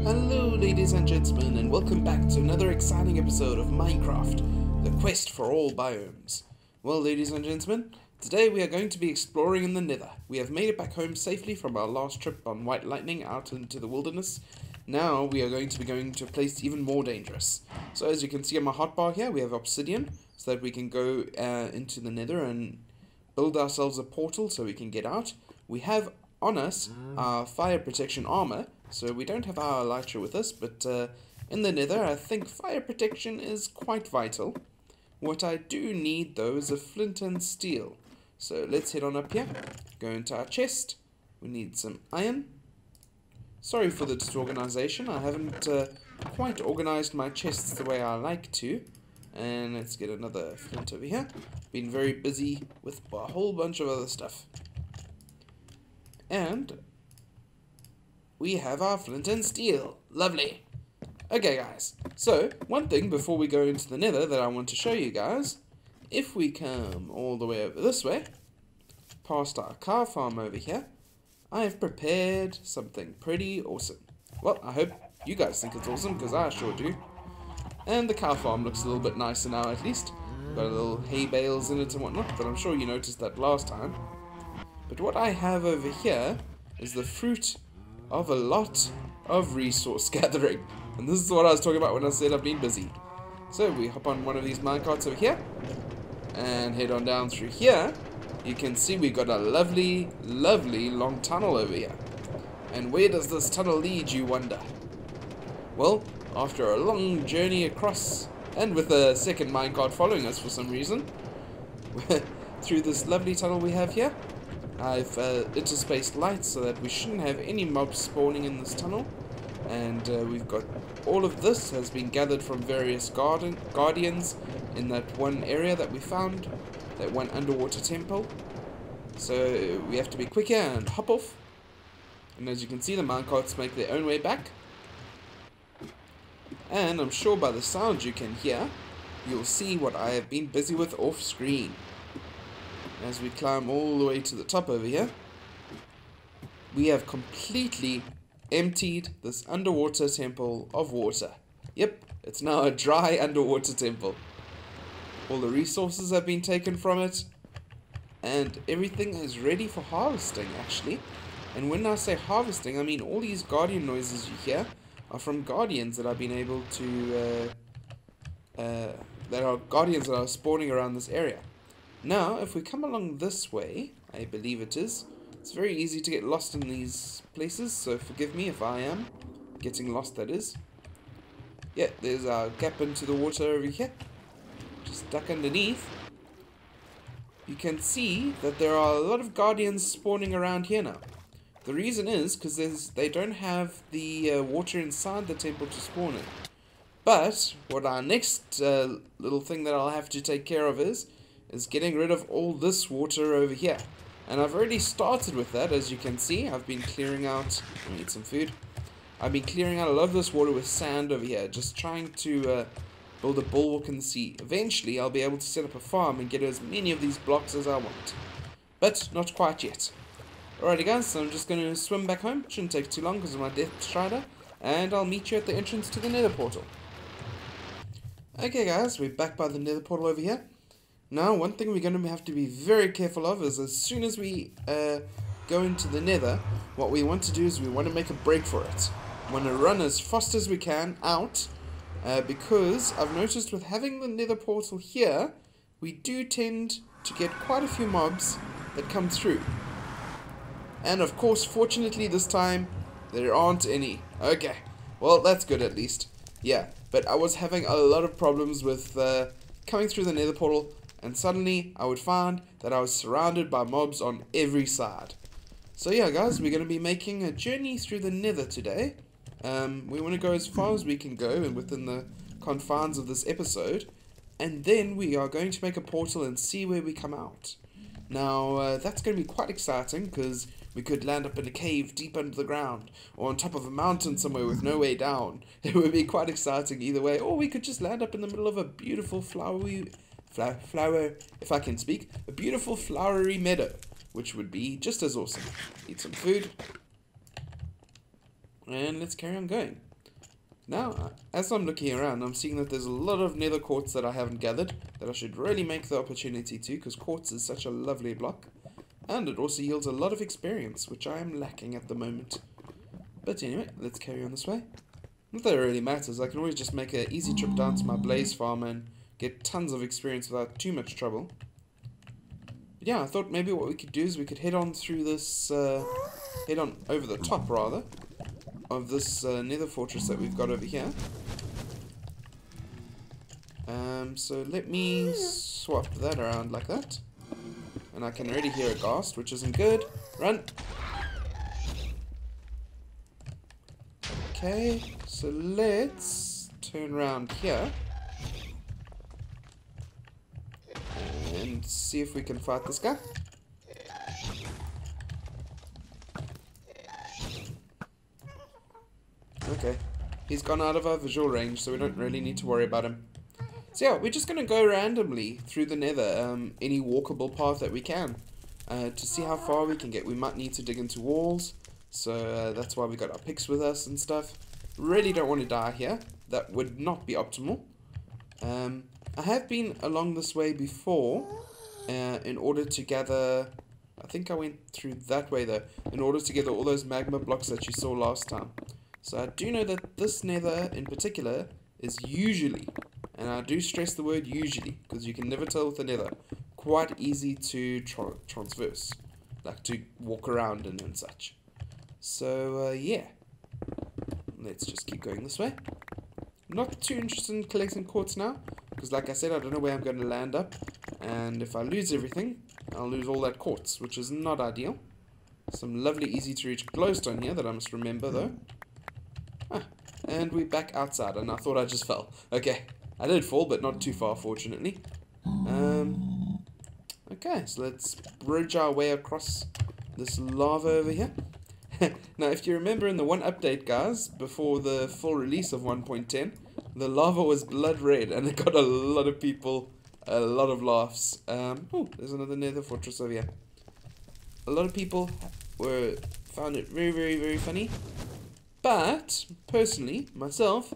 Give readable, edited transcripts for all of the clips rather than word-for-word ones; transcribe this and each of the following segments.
Hello ladies and gentlemen, and welcome back to another exciting episode of Minecraft, the quest for all biomes. Well ladies and gentlemen, today we are going to be exploring in the Nether. We have made it back home safely from our last trip on White Lightning out into the wilderness. Now we are going to be going to a place even more dangerous. So as you can see on my hotbar here, we have obsidian, so that we can go into the Nether and build ourselves a portal so we can get out. We have on us our fire protection armor, so we don't have our elytra with us, but in the Nether I think fire protection is quite vital. What I do need though is a flint and steel. So let's head on up here, go into our chest. We need some iron. Sorry for the disorganization, I haven't quite organized my chests the way I like to. And let's get another flint over here. Been very busy with a whole bunch of other stuff. And we have our flint and steel. Lovely. Okay guys, so one thing before we go into the Nether that I want to show you guys. If we come all the way over this way, past our cow farm over here, I have prepared something pretty awesome. Well, I hope you guys think it's awesome, because I sure do. And the cow farm looks a little bit nicer now at least. Got a little hay bales in it and whatnot, but I'm sure you noticed that last time. But what I have over here is the fruit of a lot of resource gathering. And this is what I was talking about when I said I've been busy. So we hop on one of these minecarts over here and head on down through here. You can see we've got a lovely, lovely long tunnel over here. And where does this tunnel lead, you wonder? Well, after a long journey across, and with a second minecart following us for some reason, through this lovely tunnel we have here, I've interspaced lights so that we shouldn't have any mobs spawning in this tunnel. And we've got all of this has been gathered from various guardians in that one area that we found, that one underwater temple. So we have to be quick here and hop off. And as you can see, the minecarts make their own way back. And I'm sure by the sound you can hear, you'll see what I have been busy with off screen. As we climb all the way to the top over here, we have completely emptied this underwater temple of water. Yep, it's now a dry underwater temple. All the resources have been taken from it, and everything is ready for harvesting actually. And when I say harvesting, I mean all these guardian noises you hear are from guardians that I've been able to that are guardians that are spawning around this area. Now, if we come along this way, I believe it is, it's very easy to get lost in these places, so forgive me if I am getting lost, that is. Yeah, there's our gap into the water over here. Just duck underneath. You can see that there are a lot of guardians spawning around here now. The reason is because they don't have the water inside the temple to spawn in. But what our next little thing that I'll have to take care of is getting rid of all this water over here. And I've already started with that, as you can see. I've been clearing out, I need some food. I've been clearing out a lot of this water with sand over here, just trying to build a bulwark in the sea. Eventually I'll be able to set up a farm and get as many of these blocks as I want. But not quite yet. Alrighty guys, so I'm just going to swim back home. Shouldn't take too long because of my Death Strider. And I'll meet you at the entrance to the Nether portal. Okay guys, we're back by the Nether portal over here. Now, one thing we're going to have to be very careful of is as soon as we go into the Nether, what we want to do is we want to make a break for it. We want to run as fast as we can out, because I've noticed with having the Nether portal here, we do tend to get quite a few mobs that come through. And of course, fortunately this time, there aren't any. Okay, well that's good at least. Yeah, but I was having a lot of problems with coming through the Nether portal, and suddenly I would find that I was surrounded by mobs on every side. So yeah guys, we're going to be making a journey through the Nether today. We want to go as far as we can go and within the confines of this episode. And then we are going to make a portal and see where we come out. Now that's going to be quite exciting, because we could land up in a cave deep under the ground, or on top of a mountain somewhere with no way down. It would be quite exciting either way. Or we could just land up in the middle of a beautiful if I can speak, a beautiful flowery meadow, which would be just as awesome. Eat some food, and let's carry on going. Now, as I'm looking around, I'm seeing that there's a lot of nether quartz that I haven't gathered, that I should really make the opportunity to, because quartz is such a lovely block. And it also yields a lot of experience, which I am lacking at the moment. But anyway, let's carry on this way. Not that it really matters, I can always just make an easy trip down to my blaze farm and get tons of experience without too much trouble. But yeah, I thought maybe what we could do is we could head on through this, head on over the top rather, of this nether fortress that we've got over here. So let me swap that around like that. And I can already hear a ghast, which isn't good. Run! Okay, so let's turn around here. And see if we can fight this guy. Okay, he's gone out of our visual range, so we don't really need to worry about him. So yeah, we're just going to go randomly through the nether, any walkable path that we can, to see how far we can get. We might need to dig into walls, so that's why we got our picks with us and stuff. Really don't want to die here. That would not be optimal. I have been along this way before, in order to gather... I think I went through that way though, in order to gather all those magma blocks that you saw last time. So I do know that this nether in particular is usually, and I do stress the word usually, because you can never tell with the nether, quite easy to transverse, like to walk around and such. So yeah, let's just keep going this way. Not too interested in collecting quartz now, because like I said, I don't know where I'm going to land up, and if I lose everything, I'll lose all that quartz, which is not ideal. Some lovely easy to reach glowstone here that I must remember though. And we're back outside, and I thought I just fell. Okay, I did fall, but not too far, fortunately. Okay, so let's bridge our way across this lava over here. Now, if you remember in the one update, guys, before the full release of 1.10, the lava was blood red, and it got a lot of people, a lot of laughs. Oh, there's another nether fortress over here. A lot of people found it very, very, very funny. But, personally, myself,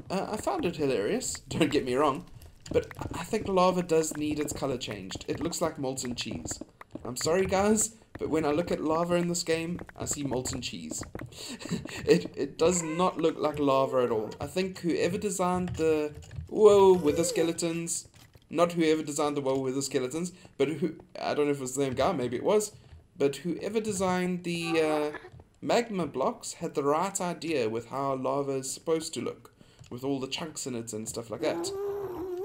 I found it hilarious, don't get me wrong, but I think lava does need its color changed. It looks like molten cheese. I'm sorry guys, but when I look at lava in this game, I see molten cheese. It does not look like lava at all. I think whoever designed the wither skeletons, not whoever designed the wither skeletons, but I don't know if it was the same guy, maybe it was, but whoever designed the magma blocks had the right idea with how lava is supposed to look, with all the chunks in it and stuff like that.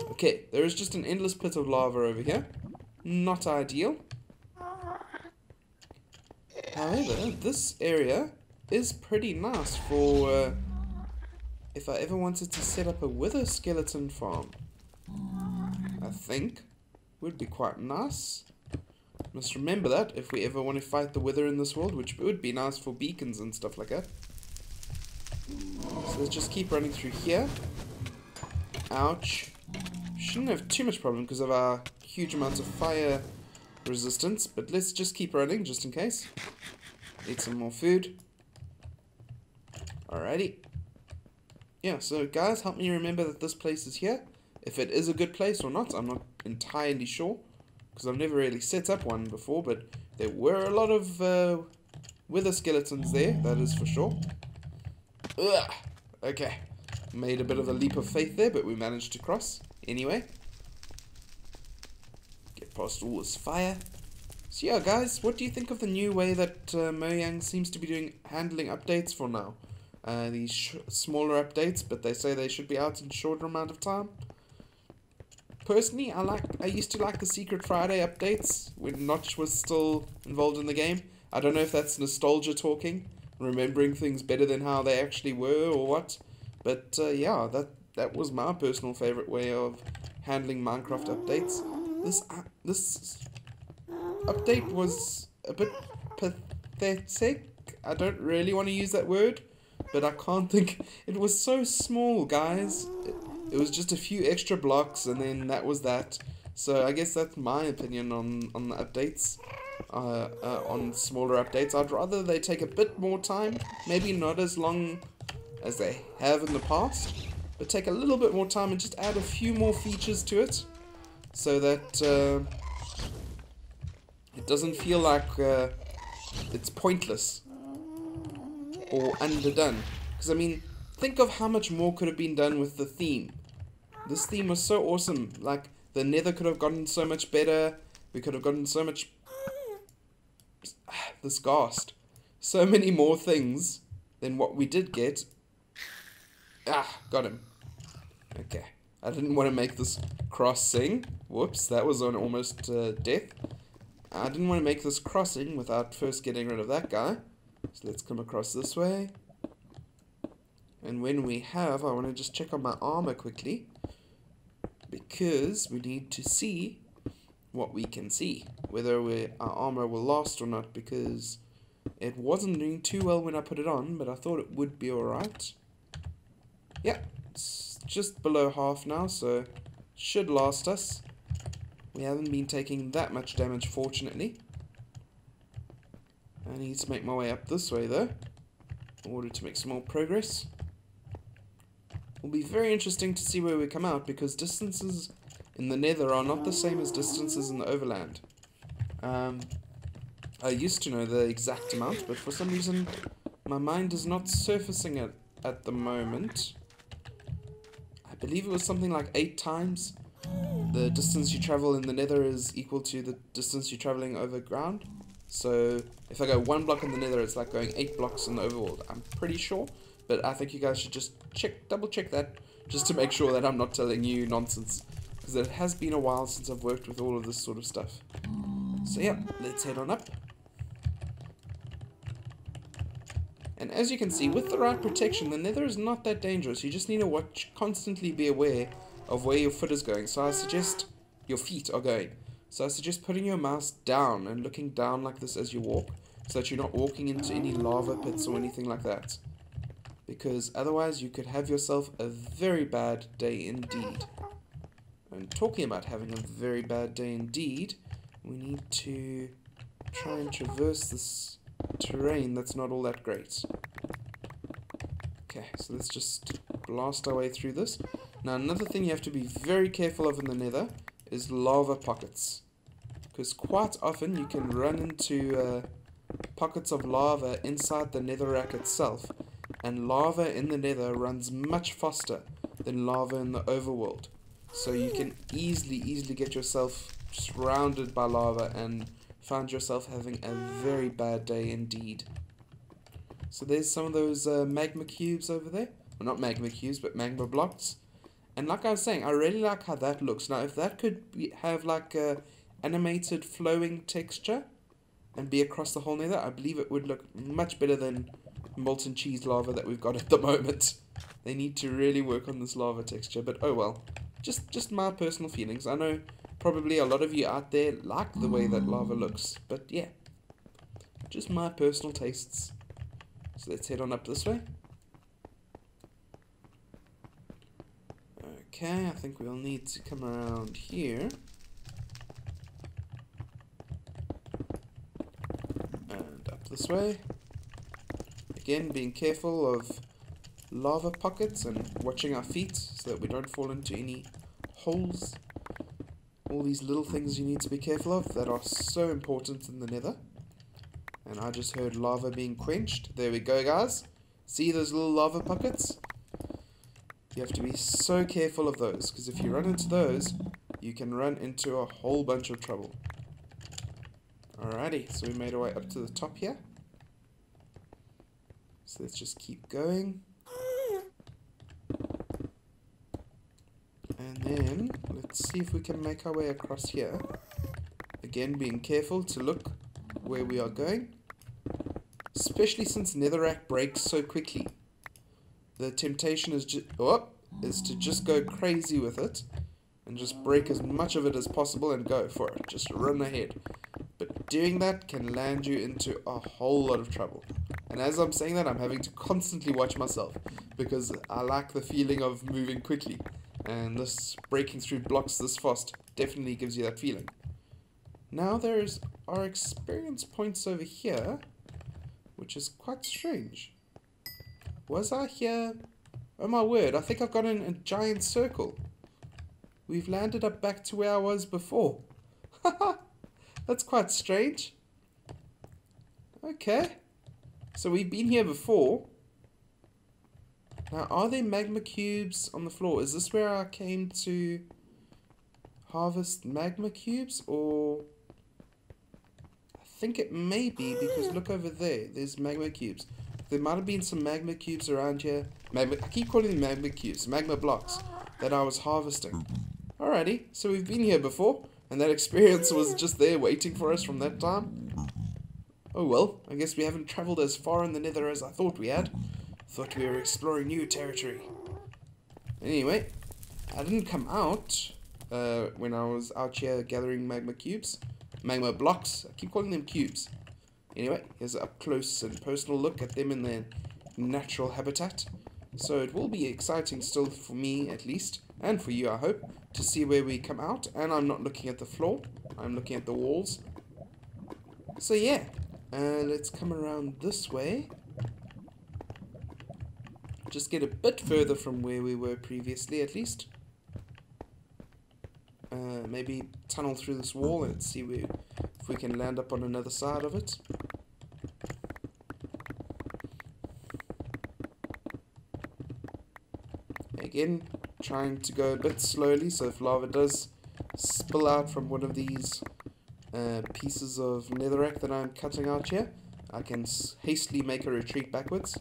Okay, there is just an endless pit of lava over here. Not ideal. However, this area is pretty nice for if I ever wanted to set up a wither skeleton farm. I think would be quite nice. Must remember that if we ever want to fight the wither in this world, which would be nice for beacons and stuff like that. So let's just keep running through here. Ouch. Shouldn't have too much problem because of our huge amounts of fire resistance, but let's just keep running just in case. Eat some more food. Alrighty. Yeah, so guys, help me remember that this place is here. If it is a good place or not, I'm not entirely sure, because I've never really set up one before, but there were a lot of wither skeletons there, that is for sure. Ugh. Okay, made a bit of a leap of faith there, but we managed to cross anyway. Get past all this fire. So yeah, guys, what do you think of the new way that Mojang seems to be handling updates for now? These smaller updates, but they say they should be out in a shorter amount of time. Personally, I used to like the Secret Friday updates when Notch was still involved in the game. I don't know if that's nostalgia talking, remembering things better than how they actually were or what. But yeah, that was my personal favorite way of handling Minecraft updates. This update was a bit pathetic. I don't really want to use that word, but I can't think. It was so small, guys. It was just a few extra blocks, and then that was that. So I guess that's my opinion on the updates, on smaller updates. I'd rather they take a bit more time, maybe not as long as they have in the past, but take a little bit more time and just add a few more features to it so that it doesn't feel like it's pointless or underdone. Because, I mean, think of how much more could have been done with the theme. This theme was so awesome. Like, the nether could have gotten so much better. We could have gotten so much... This ghast. So many more things than what we did get. Got him. Okay. I didn't want to make this crossing. Whoops, that was on almost death. I didn't want to make this crossing without first getting rid of that guy. So let's come across this way. And when we have, I want to just check on my armor quickly. Because we need to see what we can see. Whether our armor will last or not. Because it wasn't doing too well when I put it on. But I thought it would be alright. Yeah, it's just below half now. So should last us. We haven't been taking that much damage, fortunately. I need to make my way up this way, though, in order to make some more progress. It'll be very interesting to see where we come out, because distances in the nether are not the same as distances in the overland. I used to know the exact amount, but for some reason my mind is not surfacing it at the moment. I believe it was something like 8 times. The distance you travel in the nether is equal to the distance you're traveling over ground. So if I go 1 block in the nether, it's like going 8 blocks in the overworld. I'm pretty sure, but I think you guys should just double check that, just to make sure that I'm not telling you nonsense, because it has been a while since I've worked with all of this sort of stuff. So yeah, let's head on up. And as you can see, with the right protection, the nether is not that dangerous. You just need to constantly be aware of where your foot is going. So I suggest your feet are going. So I suggest putting your mouse down and looking down like this as you walk, so that you're not walking into any lava pits or anything like that. Because otherwise you could have yourself a very bad day indeed. And talking about having a very bad day indeed, we need to try and traverse this terrain that's not all that great. Okay, so let's just blast our way through this. Now another thing you have to be very careful of in the nether is lava pockets. Because quite often you can run into pockets of lava inside the netherrack itself. And lava in the nether runs much faster than lava in the overworld. So you can easily get yourself surrounded by lava and find yourself having a very bad day indeed. So there's some of those magma cubes over there. Well, not magma cubes, but magma blocks. And like I was saying, I really like how that looks. Now, if that could have like a animated flowing texture and be across the whole nether, I believe it would look much better than molten cheese lava that we've got at the moment. They need to really work on this lava texture, but oh well. Just my personal feelings. I know probably a lot of you out there like the way that lava looks, but yeah, just my personal tastes. So let's head on up this way. Okay, I think we'll need to come around here. And up this way. Again, being careful of lava pockets and watching our feet so that we don't fall into any holes. All these little things you need to be careful of that are so important in the nether. And I just heard lava being quenched. There we go, guys. See those little lava pockets? You have to be so careful of those, because if you run into those, you can run into a whole bunch of trouble. Alrighty, so we made our way up to the top here. So let's just keep going. And then, let's see if we can make our way across here. Again, being careful to look where we are going. Especially since netherrack breaks so quickly. The temptation is to just go crazy with it. And just break as much of it as possible and go for it. Just run ahead. But doing that can land you into a whole lot of trouble. And as I'm saying that, I'm having to constantly watch myself. Because I like the feeling of moving quickly. And this breaking through blocks this fast definitely gives you that feeling. Now there's our experience points over here, which is quite strange. Was I here? Oh my word, I think I've got in a giant circle. We've landed up back to where I was before. Haha, that's quite strange. Okay, so we've been here before. Now, are there magma cubes on the floor? Is this where I came to harvest magma cubes? Or I think it may be, because look over there. There's magma cubes. There might have been some magma cubes around here. I keep calling them magma cubes. Magma blocks that I was harvesting. Alrighty, so we've been here before. And that experience was just there waiting for us from that time. Oh well, I guess we haven't travelled as far in the nether as I thought we had. Thought we were exploring new territory. Anyway, I didn't come out when I was out here gathering magma cubes. Magma blocks. I keep calling them cubes. Anyway, here's an up close and personal look at them in their natural habitat. So it will be exciting still for me at least, and for you I hope, to see where we come out. And I'm not looking at the floor, I'm looking at the walls. So yeah, let's come around this way. Just get a bit further from where we were previously at least. Maybe tunnel through this wall and see if we can land up on another side of it. Again, trying to go a bit slowly, so if lava does spill out from one of these pieces of netherrack that I'm cutting out here, I can hastily make a retreat backwards.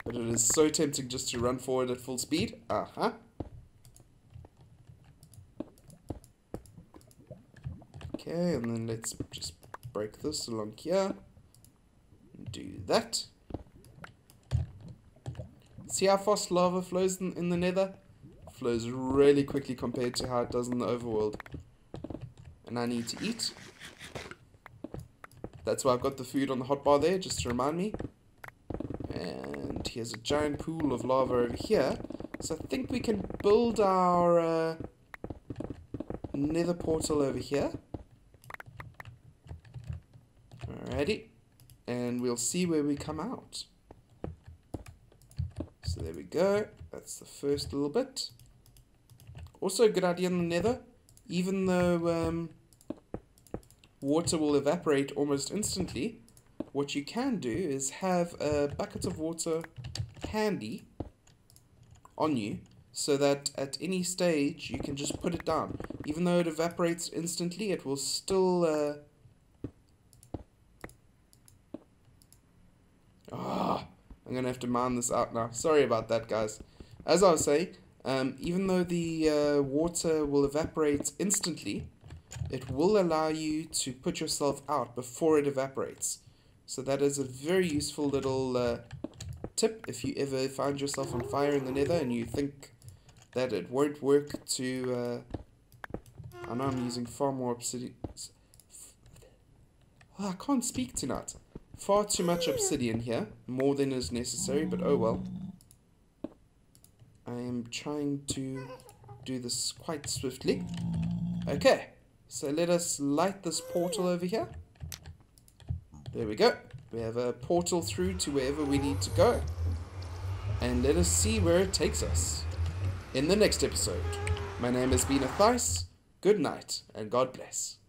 But it is so tempting just to run forward at full speed. Okay, and then let's just break this along here. Do that. See how fast lava flows in the nether? Flows really quickly compared to how it does in the overworld. And I need to eat. That's why I've got the food on the hotbar there, just to remind me. And here's a giant pool of lava over here. So I think we can build our nether portal over here. Alrighty. And we'll see where we come out. So there we go. That's the first little bit. Also a good idea in the nether. Even though water will evaporate almost instantly, what you can do is have a bucket of water handy on you, so that at any stage you can just put it down. Even though it evaporates instantly, it will still I'm gonna have to mine this out now. Sorry about that, guys. As I was saying, even though the water will evaporate instantly, it will allow you to put yourself out before it evaporates. So that is a very useful little tip if you ever find yourself on fire in the nether and you think that it won't work to... I know I'm using far more obsidian... Oh, I can't speak tonight. Far too much obsidian here, more than is necessary, but oh well. I am trying to do this quite swiftly. Okay, so let us light this portal over here. There we go. We have a portal through to wherever we need to go. And let us see where it takes us in the next episode. My name has been Athais. Good night, and God bless.